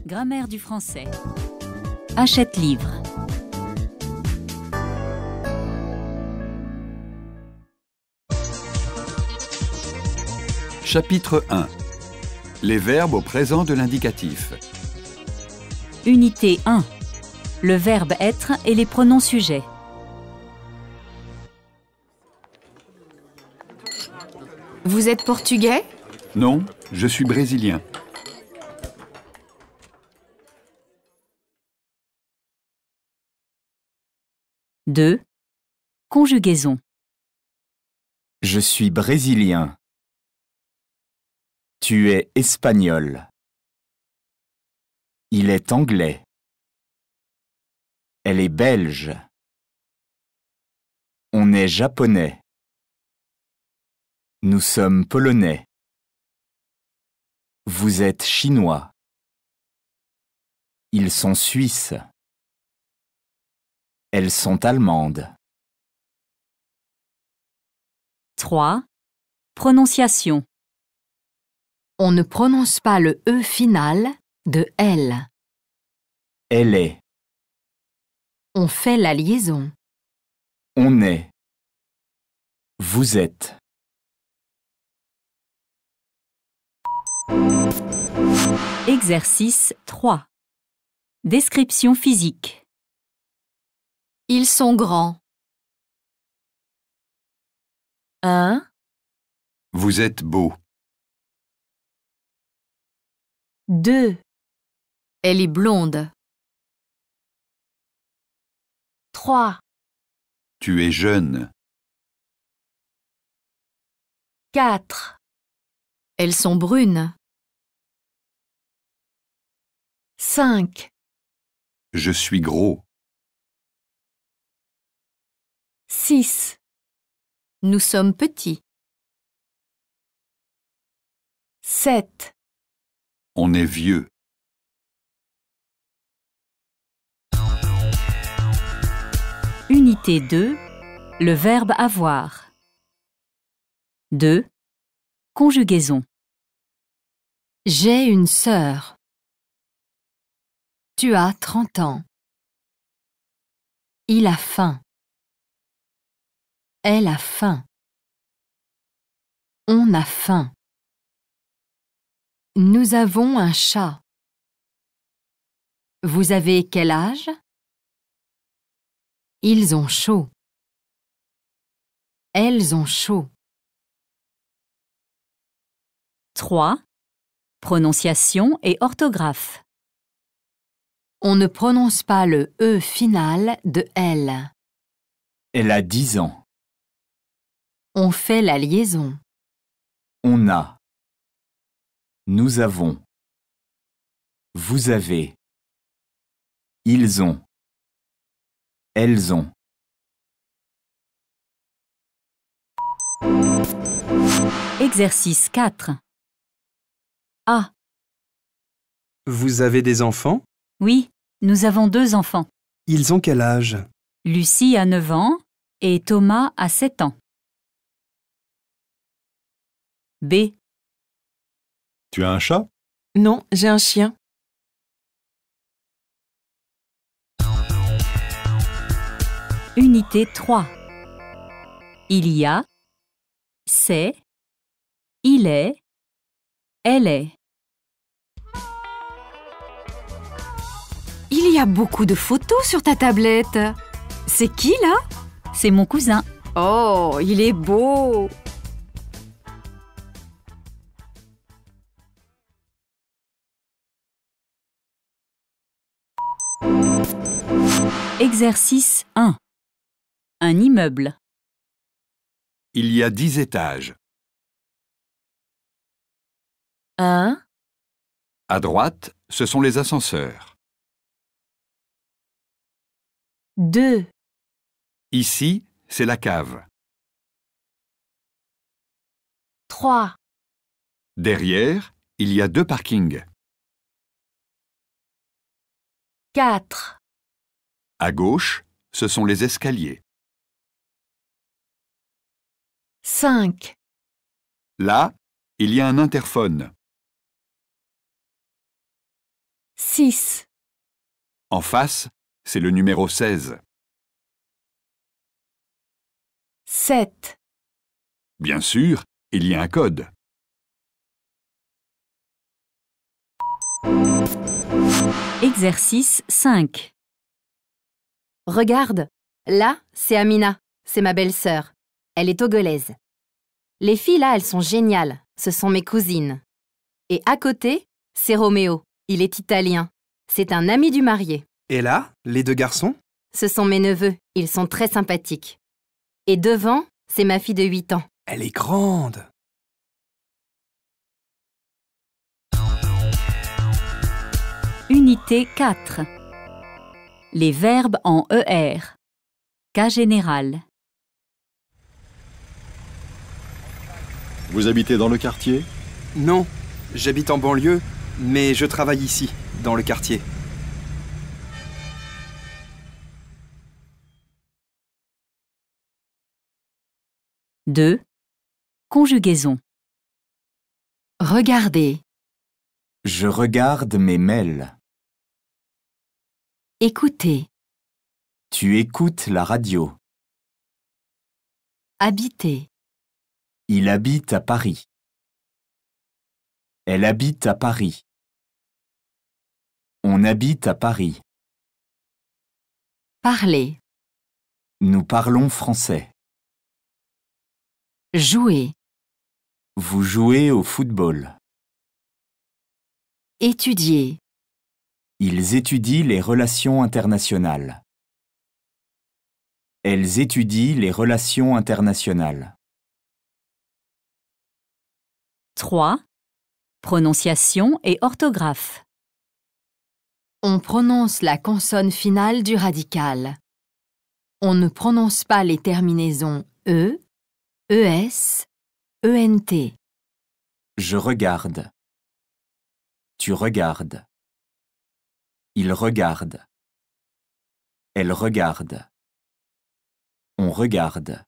Grammaire du français. Hachette livre. Chapitre 1. Les verbes au présent de l'indicatif. Unité 1. Le verbe être et les pronoms sujets. Vous êtes portugais? Non, je suis brésilien. Deux. Conjugaison. Je suis brésilien. Tu es espagnol. Il est anglais. Elle est belge. On est japonais. Nous sommes polonais. Vous êtes chinois. Ils sont suisses. Elles sont allemandes. 3. Prononciation. On ne prononce pas le E final de elle. Elle est. On fait la liaison. On est. Vous êtes. Exercice 3. Description physique. Ils sont grands. 1, Vous êtes beau. 2. Elle est blonde. 3, Tu es jeune. 4. Elles sont brunes. 5, Je suis gros. 6. Nous sommes petits. 7. On est vieux. Unité 2. Le verbe avoir. 2. Conjugaison. J'ai une sœur. Tu as 30 ans. Il a faim. Elle a faim. On a faim. Nous avons un chat. Vous avez quel âge? Ils ont chaud. Elles ont chaud. 3. Prononciation et orthographe. On ne prononce pas le E final de elle. Elle a 10 ans. On fait la liaison. On a. Nous avons. Vous avez. Ils ont. Elles ont. Exercice 4. A. Vous avez des enfants? Oui, nous avons 2 enfants. Ils ont quel âge? Lucie a 9 ans et Thomas a 7 ans. B. Tu as un chat? Non, j'ai un chien. Unité 3. Il y a, c'est, il est, elle est. Il y a beaucoup de photos sur ta tablette. C'est qui là? C'est mon cousin. Oh, il est beau! Exercice 1. Un immeuble. Il y a 10 étages. 1, À droite, ce sont les ascenseurs. 2, Ici, c'est la cave. 3, Derrière, il y a 2 parkings. 4, À gauche, ce sont les escaliers. 5, Là, il y a un interphone. 6, En face, c'est le numéro 16. 7, Bien sûr, il y a un code. exercice 5. Regarde, là, c'est Amina, c'est ma belle-sœur. Elle est togolaise. Les filles là, elles sont géniales, ce sont mes cousines. Et à côté, c'est Roméo, il est italien. C'est un ami du marié. Et là, les deux garçons? Ce sont mes neveux, ils sont très sympathiques. Et devant, c'est ma fille de 8 ans. Elle est grande. Unité 4. Les verbes en ER. Cas général. Vous habitez dans le quartier? Non, j'habite en banlieue, mais je travaille ici, dans le quartier. Deux. Conjugaison. Regardez, Je regarde mes mails. écoutez, Tu écoutes la radio. habitez, Il habite à Paris. Elle habite à Paris. On habite à Paris. parlez, Nous parlons français. jouez, Vous jouez au football. étudiez, Ils étudient les relations internationales. Elles étudient les relations internationales. 3. Prononciation et orthographe. on prononce la consonne finale du radical. On ne prononce pas les terminaisons E, ES, ENT. Je regarde. Tu regardes. Il regarde. Elle regarde. On regarde.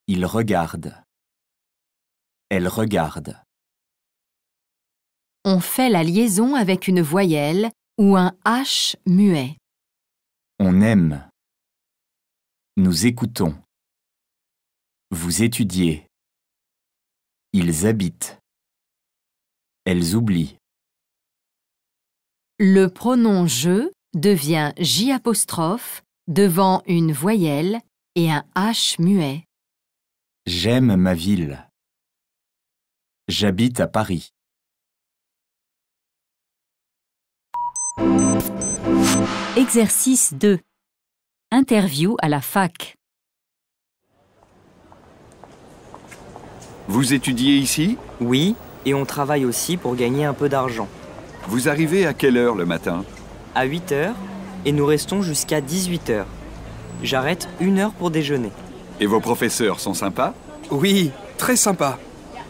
Il regarde. Elle regarde. On fait la liaison avec une voyelle ou un H muet. On aime. Nous écoutons. Vous étudiez. Ils habitent. Elles oublient. Le pronom je devient J' devant une voyelle et un H muet. J'aime ma ville. J'habite à Paris. Exercice 2. Interview à la fac. Vous étudiez ici? Oui, et on travaille aussi pour gagner un peu d'argent. Vous arrivez à quelle heure le matin? À 8 heures, et nous restons jusqu'à 18 heures. J'arrête 1 heure pour déjeuner. Et vos professeurs sont sympas? Oui, très sympa.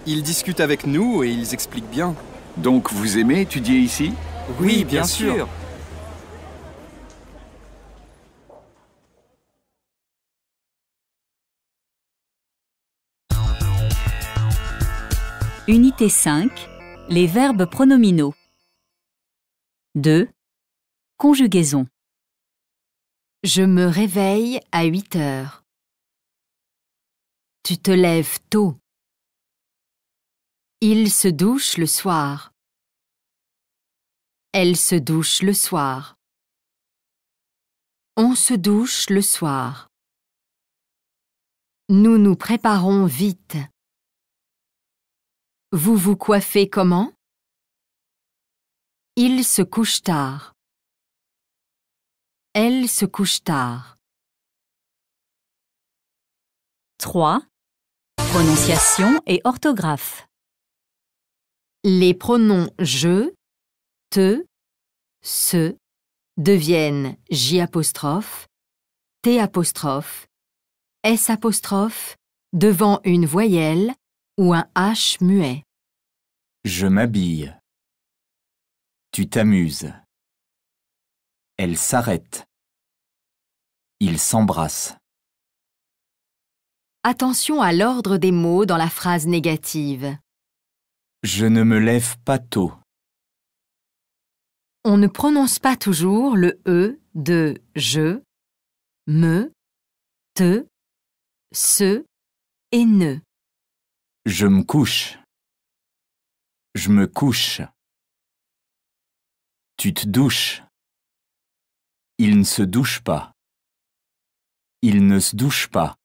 Ils discutent avec nous et ils expliquent bien. Donc vous aimez étudier ici? Oui, bien sûr. Unité 5. Les verbes pronominaux. 2. Conjugaison. Je me réveille à 8 heures. Tu te lèves tôt. Il se douche le soir. Elle se douche le soir. On se douche le soir. Nous nous préparons vite. Vous vous coiffez comment? Il se couche tard. Elle se couche tard. 3. Prononciation et orthographe. Les pronoms je, te, se deviennent J', T', S' devant une voyelle ou un H muet. Je m'habille. Tu t'amuses. Elle s'arrête. Ils s'embrassent. Attention à l'ordre des mots dans la phrase négative. Je ne me lève pas tôt. On ne prononce pas toujours le E de je, me, te, se et ne. Je me couche. Je me couche. Tu te douches. Il ne se douche pas. Il ne se douche pas.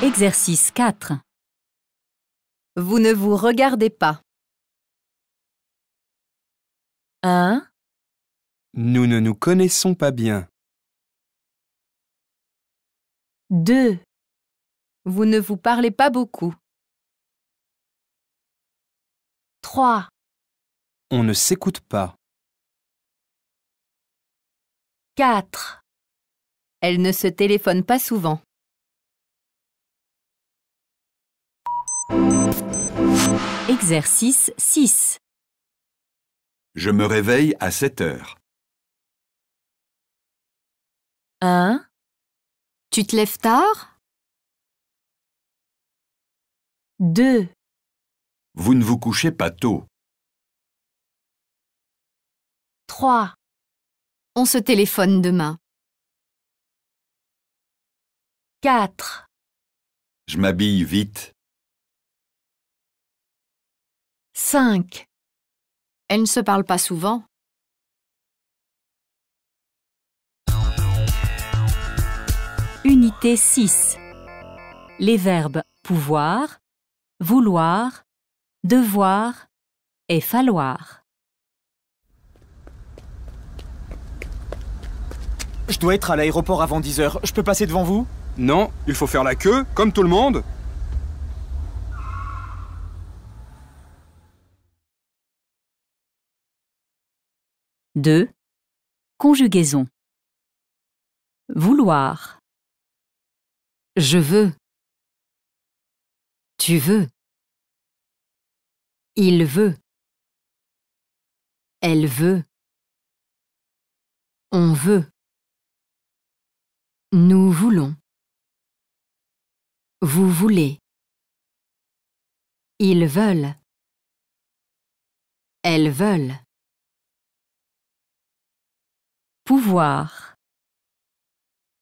Exercice 4. Vous ne vous regardez pas. 1, Nous ne nous connaissons pas bien. 2, Vous ne vous parlez pas beaucoup. 3, On ne s'écoute pas. 4. Elle ne se téléphone pas souvent. Exercice 6. Je me réveille à 7 heures. 1, Tu te lèves tard? 2, Vous ne vous couchez pas tôt. 3, On se téléphone demain. 4, Je m'habille vite. 5. Elle ne se parle pas souvent. Unité 6. Les verbes pouvoir, vouloir, devoir et falloir. Je dois être à l'aéroport avant 10 heures. Je peux passer devant vous? Non, il faut faire la queue, comme tout le monde. Deux. Conjugaison. Vouloir. Je veux. Tu veux. Il veut. Elle veut. On veut. Nous voulons. Vous voulez. Ils veulent. Elles veulent. Pouvoir.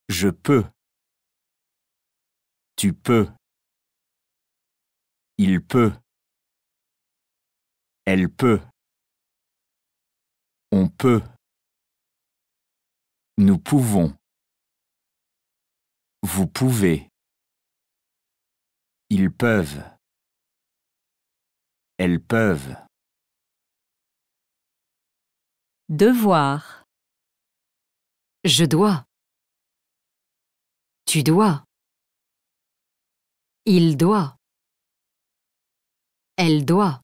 Je peux. Tu peux. Il peut. Elle peut. On peut. Nous pouvons. Vous pouvez. Ils peuvent. Elles peuvent. Devoir. Je dois. Tu dois. Il doit. Elle doit.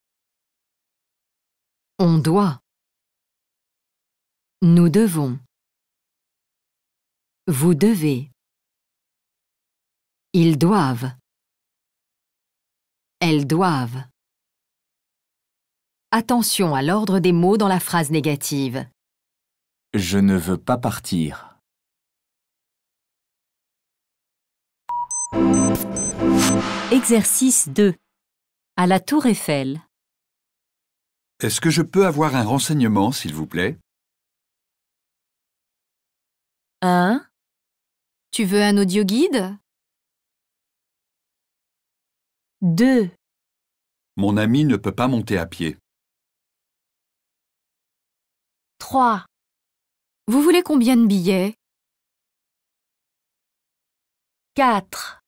On doit. Nous devons. Vous devez. Ils doivent. Elles doivent. Attention à l'ordre des mots dans la phrase négative. Je ne veux pas partir. Exercice 2. À la Tour Eiffel. Est-ce que je peux avoir un renseignement, s'il vous plaît? 1, Tu veux un audioguide? 2, Mon ami ne peut pas monter à pied. 3, Vous voulez combien de billets? 4,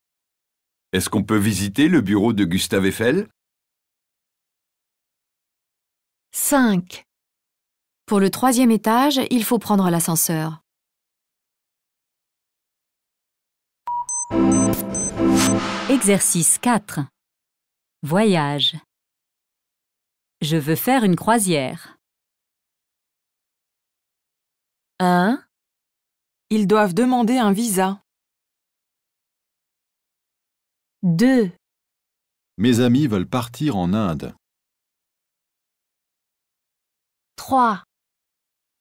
Est-ce qu'on peut visiter le bureau de Gustave Eiffel? 5. Pour le 3e étage, il faut prendre l'ascenseur. Exercice 4. Voyage. Je veux faire une croisière. 1, Ils doivent demander un visa. 2, Mes amis veulent partir en Inde. 3,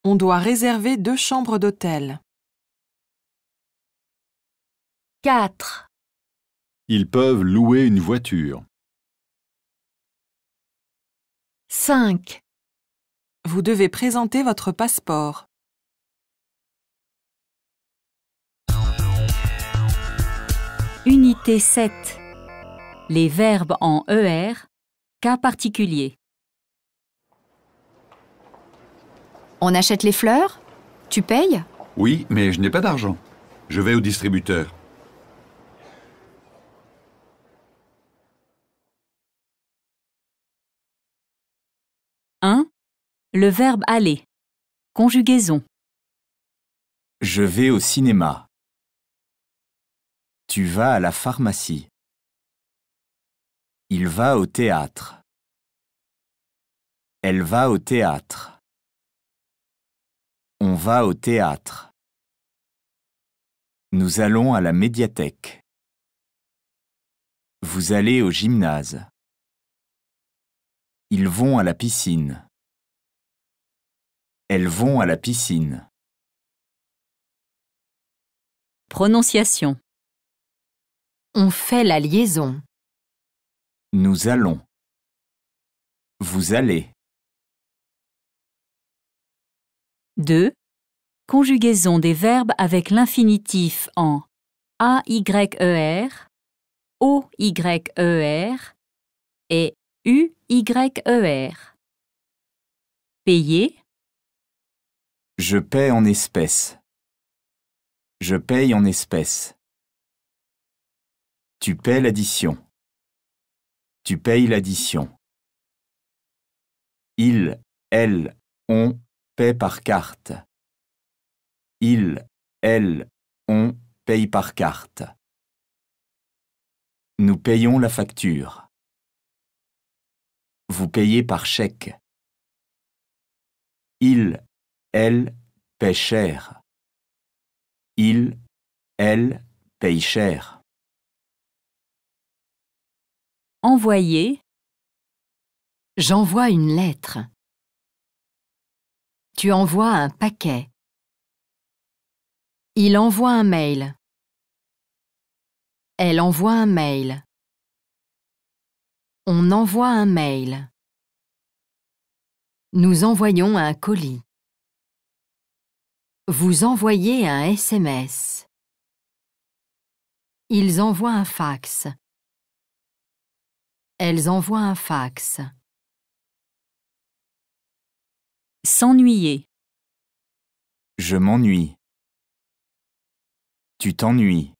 On doit réserver 2 chambres d'hôtel. 4. Ils peuvent louer une voiture. 5. Vous devez présenter votre passeport. Unité 7. Les verbes en ER, cas particulier. On achète les fleurs? Tu payes? Oui, mais je n'ai pas d'argent. Je vais au distributeur. Le verbe aller. Conjugaison. Je vais au cinéma. Tu vas à la pharmacie. Il va au théâtre. Elle va au théâtre. On va au théâtre. Nous allons à la médiathèque. Vous allez au gymnase. Ils vont à la piscine. Elles vont à la piscine. Prononciation. On fait la liaison. Nous allons. Vous allez. 2. Conjugaison des verbes avec l'infinitif en AYER, OYER et UYER. Payer, Je paie en espèces. Je paye en espèces. Tu paies l'addition. Tu payes l'addition. Il, elle, on paie par carte. Il, elle, on paye par carte. Nous payons la facture. Vous payez par chèque. Il, elle, paie cher. Il, elle, paye cher. envoyer, J'envoie une lettre. Tu envoies un paquet. Il envoie un mail. Elle envoie un mail. On envoie un mail. Nous envoyons un colis. Vous envoyez un SMS. Ils envoient un fax. Elles envoient un fax. s'ennuyer, Je m'ennuie. Tu t'ennuies.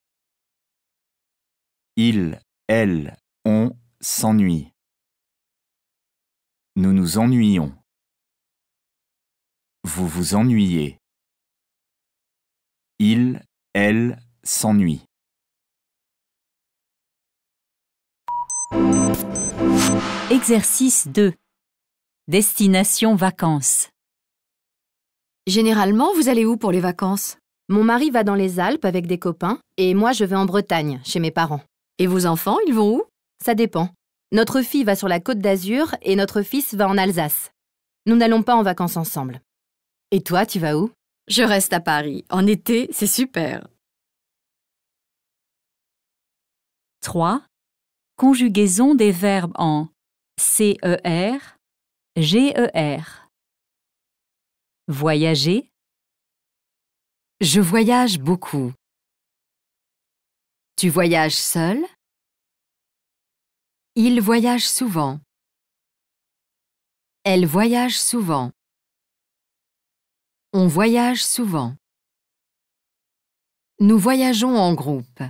Il, elle, on s'ennuie. Nous nous ennuyons. Vous vous ennuyez. Il, elle s'ennuie. exercice 2. Destination vacances. Généralement, vous allez où pour les vacances? Mon mari va dans les Alpes avec des copains et moi je vais en Bretagne, chez mes parents. Et vos enfants, ils vont où? Ça dépend. Notre fille va sur la Côte d'Azur et notre fils va en Alsace. Nous n'allons pas en vacances ensemble. Et toi, tu vas où? Je reste à Paris. En été, c'est super. 3. Conjugaison des verbes en CER, GER. Voyager, Je voyage beaucoup. Tu voyages seul? Il voyage souvent. Elle voyage souvent. On voyage souvent. Nous voyageons en groupe.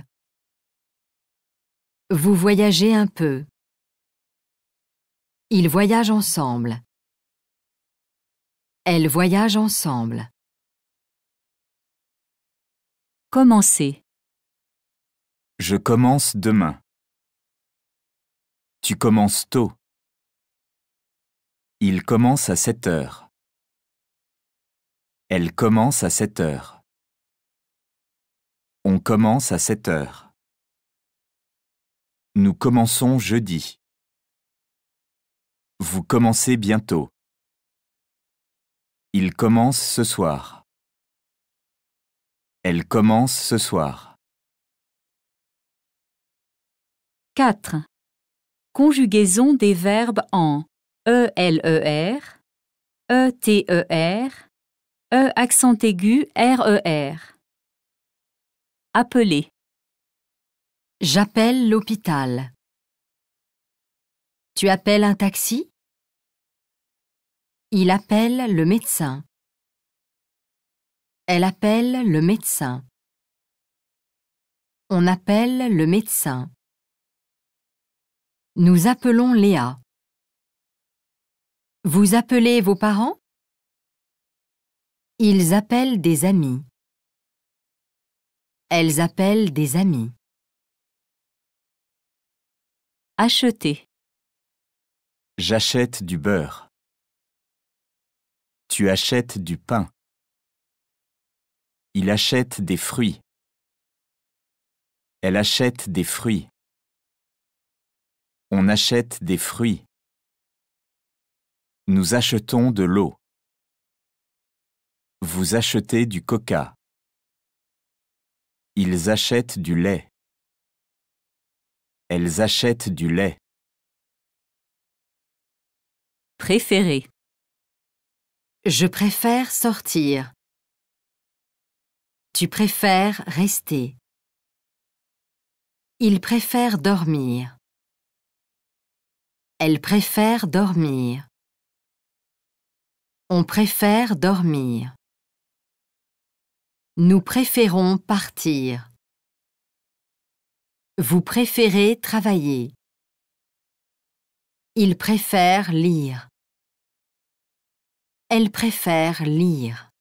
Vous voyagez un peu. Ils voyagent ensemble. Elles voyagent ensemble. commencer, Je commence demain. Tu commences tôt. Il commence à 7 heures. Elle commence à 7 heures. On commence à 7 heures. Nous commençons jeudi. Vous commencez bientôt. Il commence ce soir. Elle commence ce soir. 4. Conjugaison des verbes en E-L-E-R, E-T-E-R, E accent aigu R-E-R. Appeler. J'appelle l'hôpital. Tu appelles un taxi? Il appelle le médecin. Elle appelle le médecin. On appelle le médecin. Nous appelons Léa. Vous appelez vos parents? Ils appellent des amis. Elles appellent des amis. Acheter. J'achète du beurre. Tu achètes du pain. Il achète des fruits. Elle achète des fruits. On achète des fruits. Nous achetons de l'eau. Vous achetez du coca. Ils achètent du lait. Elles achètent du lait. Préférer. Je préfère sortir. Tu préfères rester. Il préfère dormir. Elle préfère dormir. On préfère dormir. Nous préférons partir. Vous préférez travailler. Il préfère lire. Elle préfère lire.